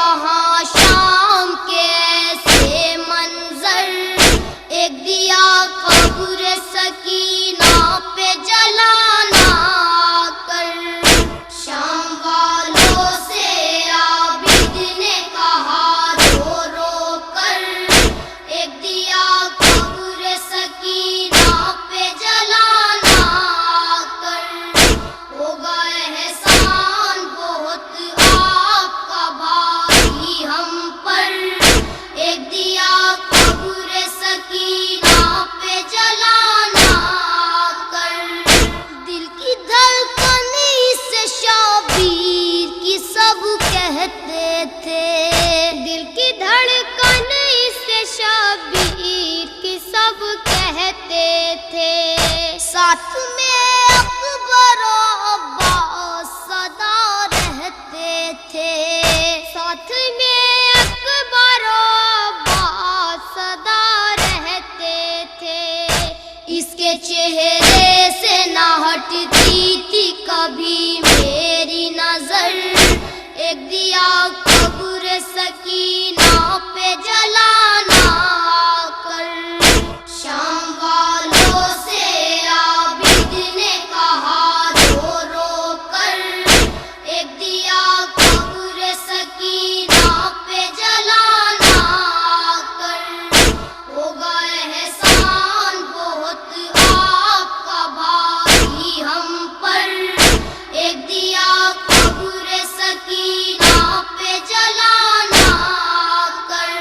وہاں شام کے ایسے منظر، ایک دیا قبر سکینہ پہ جلانا کر۔ شام والوں سے عابد نے کہا رو رو کر، ایک دیا قبر سکینہ پہ جلانا کر۔ ہوگا احسان بہت آپ کا بھائی ہم پر، ایک دیا قبر سکینہ پہ جلانا کر۔ دل کی دھڑکن سے شبیر کی سب کہتے تھے، دل کی دھڑکن سے شبیر کی سب کہتے تھے، ساتھ میں اکبر و عباس صدا رہتے تھے، ساتھ میں اکبر و عباس صدا رہتے تھے۔ اس کے چہرے سے نہ ہٹتی تھی کبھی میری نظر، ایک دیا قبر سکینہ پہ جلانا کر۔ شام والوں سے عابد نے کہا رو رو کر، ایک دیا قبر سکینہ پہ جلانا کر۔ ہوگا احسان بہت آپ کا بھائی ہم پر، ایک دیا قبر سکینہ پہ جلانا کر۔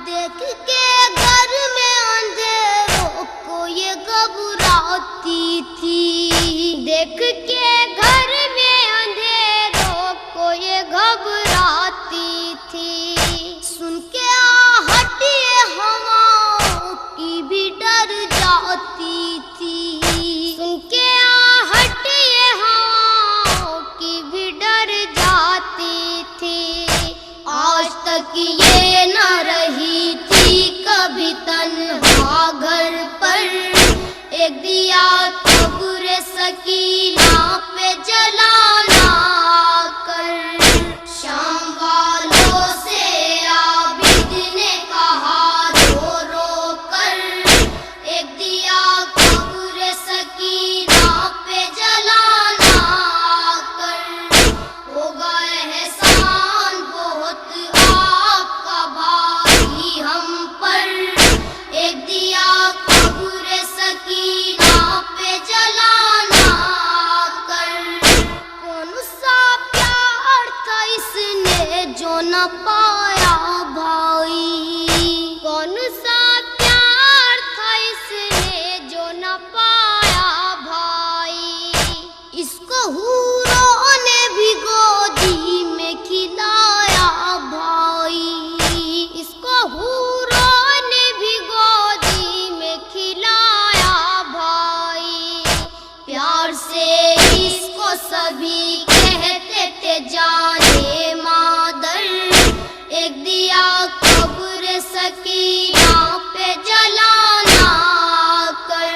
دیکھ کے گھر میں اندھیروں کو یہ گھبراتی تھی، دیکھ کے گھر میں اندھیروں کو یہ گھبراتی تھی، سن کے آہٹ یہ ہواؤں کی بھی ڈر جاتی تھی، سن کے آہٹ یہ ہواؤں کی بھی ڈر جاتی تھی۔ آج تک یہ نہ رہی تھی کبھی تنہا گھر پر، ایک دیا قبر سکینہ پہ جلانا کر۔ شام والوں سے عابد نے کہا رو رو کر، ایک دیا قبر سکینہ پہ جلانا کر۔ ہوگا احسان بہت آپ کا بھائی ہم پر، ایک دیا قبر سکینہ پہ جلانا کر۔ کون سا پیار تھا اس نے جو نہ پایا بھائی، کون سا پیار تھا اس نے جو نہ پایا بھائی، اس کو حوروں نے بھی گودی میں کھلایا بھائی، اس کو حوروں نے بھی گودی میں کھلایا بھائی۔ پیار سے اس کو سبھی کہتے تھے جانے مادر، ایک دیا قبر سکینہ پہ جلانا کر۔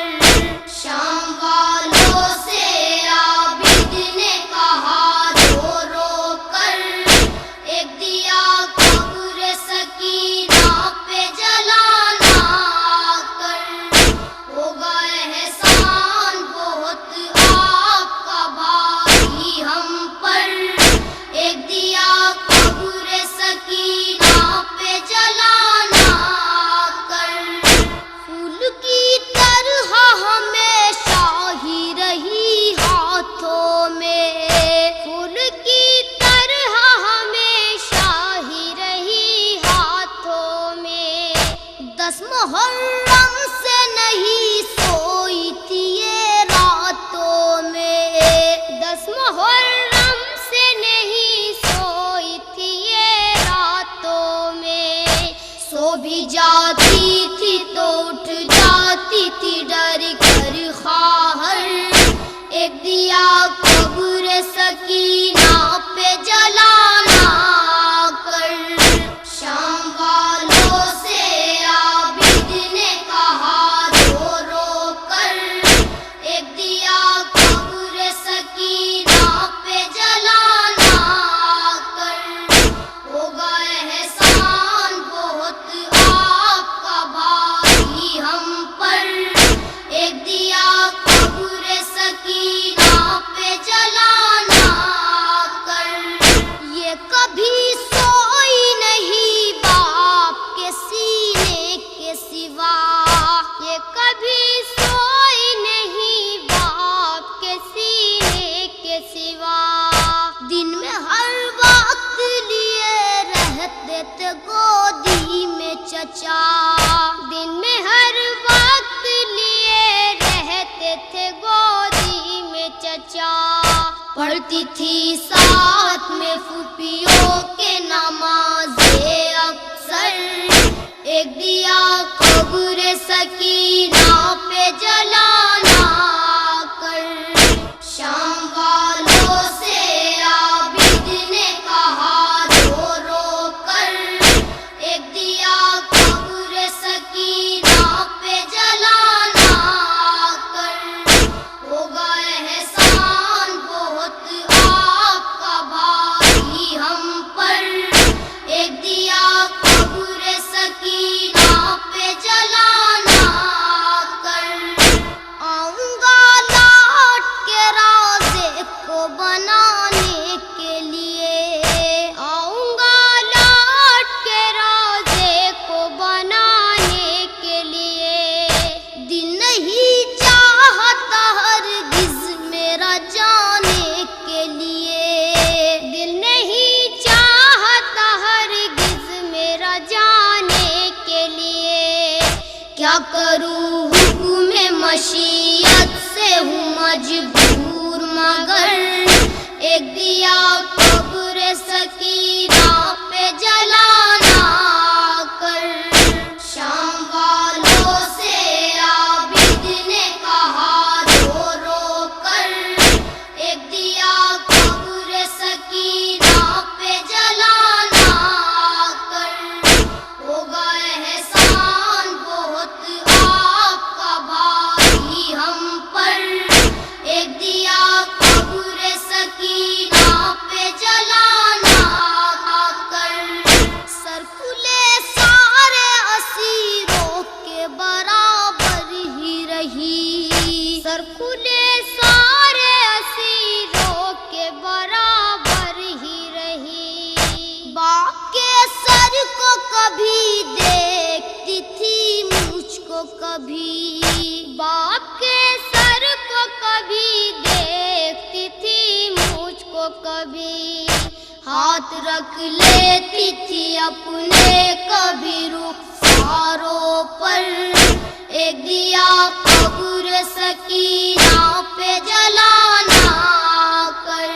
شام والوں سے عابد نے کہا رو رو کر، ایک دیا قبر سکینہ پہ جلانا کر۔ ہوگا احسان بہت آپ کا بھائی ہم پر، ایک دیا قبر سکینہ پہ جلانا کر۔ پھول کی طرح ہمیشہ ہی رہی ہاتھوں میں، پھول کی طرح ہمیشہ ہی رہی ہاتھوں میں۔ 10 محرم سے نہیں سوئی تھی یہ راتوں میں، 10 محرم سے نہیں سوئی تھی یہ راتوں میں۔ سو بھی جاتی تھی تو اٹھ جاتی تھی ڈر کر خواہر، ایک دیا قبر سکینہ پہ جلانا کر۔ شام والوں سے عابد نے کہا رو رو کر، ایک دیا قبر سکینہ پہ جلانا کر۔ ہوگا چچا دن میں ہر وقت لیے رہتے تھے گودی میں چچا، پڑھتی تھی ساتھ میں پھوپھیوں کے نمازیں اکثر، ایک دیا قبر سکینہ پہ جلانا کر، شام والوں سے عابد نے کہا رو رو کر، ایک دیا قبر سکینہ پہ جلانا کر، ہوگا احسان بہت آپ کا بھائی ہم پر، ایک دیا قبر سکینہ پہ جلانا کر، آؤں گا لوٹ کے روضے کو بنانے کے لیے، آؤں گا لوٹ کے روضے کو بنانے کے لیے، دل نہیں چاہتا ہرگز میرا جانے کے لیے، دل نہیں چاہتا ہرگز میرا جانے کے لیے، کیا کروں حکم مشیت سے ہوں مجبور، مگر ایک دیا قبر سکینہ پہ جلانا کر، شام والوں سے عابد نے کہا رو رو کر، ایک دیا قبر سکینہ پہ جلانا کر، ہوگا احسان بہت آپ کا بھائی ہم پر، ایک دیا قبر سکینہ پہ جلانا کر، سر کھلے سارے اسیروں کے برابر ہی رہی، سر کھلے سارے اسیروں کے برابر ہی رہی، باپ کے سر کو کبھی دیکھتی تھی مجھ کو کبھی، باپ کے سر کو کبھی دیکھتی تھی مجھ کو کبھی، ہاتھ رکھ لیتی تھی اپنے کبھی رخساروں پر، ایک دیا قبر سکینہ پہ جلانا کر،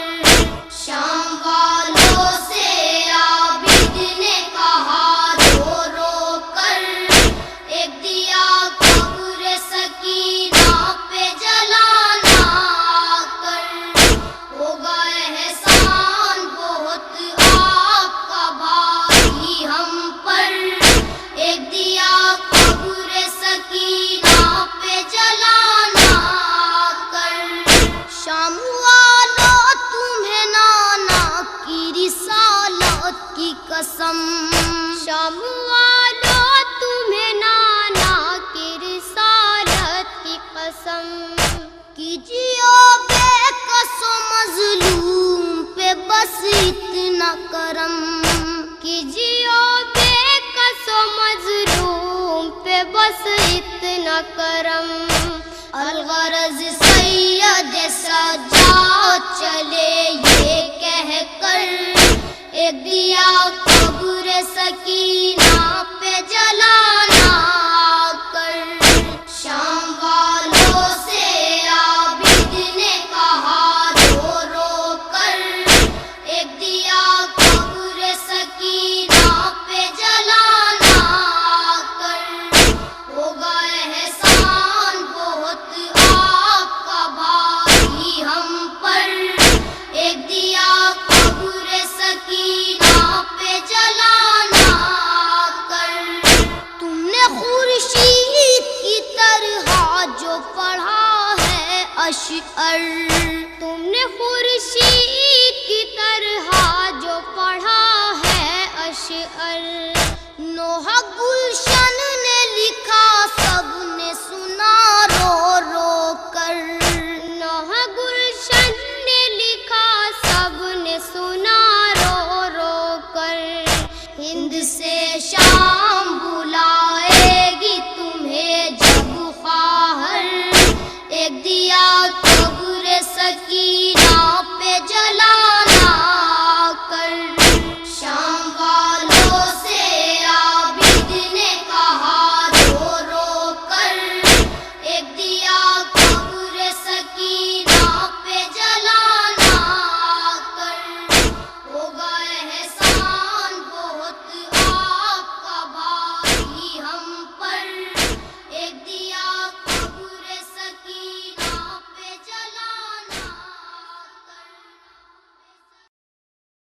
شام والوں سے عابد نے کہا رو رو کر، ایک دیا قبر سکینہ پہ جلانا کر، ہوگا احسان بہت آپ کا بھائی ہم پر، ایک دیا قبر سکینہ پہ جلانا کر، شام والوں تمہیں نانا کی رسالت کی قسم، شام والوں تمہیں نانا کی رسالت کی قسم، کیجیو بے کس و مظلوم پہ بس اتنا کرم، کیجیو بے کس و مظلوم پہ بس اتنا کرم، الغرض سید سجاد چلے یہ کہہ کر، ایک دیا قبر سکینہ پہ جلانا کر، شام والوں سے عابد نے کہا رو رو کر، ایک دیا قبر سکینہ پہ جلانا کر، ہوگا احسان بہت آپ کا بھائی ہم پر، ایک دیا قبر سکینہ پہ جلانا کر، تم نے خورشید کی طرح جو پڑھا ہے اشعر، تم نے خورشید کی طرح جو پڑھا ہے اشعر، نوح گلشن نے لکھا سب نے سنا رو رو کر، نوح گلشن نے لکھا سب نے سنا رو رو کر، ہند سے شام بلائے